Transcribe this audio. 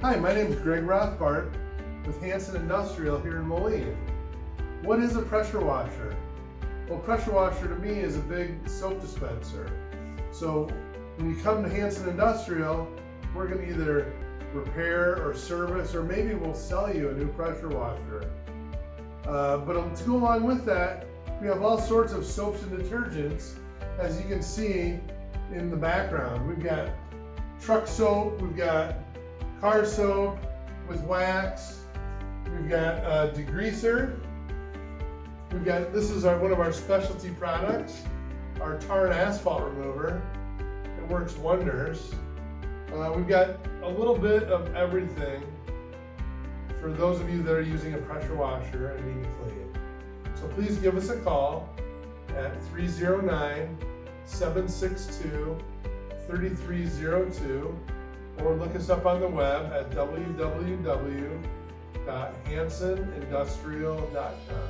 Hi, my name is Greg Rothbart with Hanson Industrial here in Moline. What is a pressure washer? Well, pressure washer to me is a big soap dispenser. So when you come to Hanson Industrial, we're going to either repair or service, or maybe we'll sell you a new pressure washer. But to go along with that, we have all sorts of soaps and detergents, as you can see in the background. We've got truck soap, we've got car soap with wax, we've got degreaser, this is one of our specialty products, our tar and asphalt remover. It works wonders. We've got a little bit of everything for those of you that are using a pressure washer and need to clean. So please give us a call at 309-762-3302 or look us up on the web at www.hanssonindustrial.com.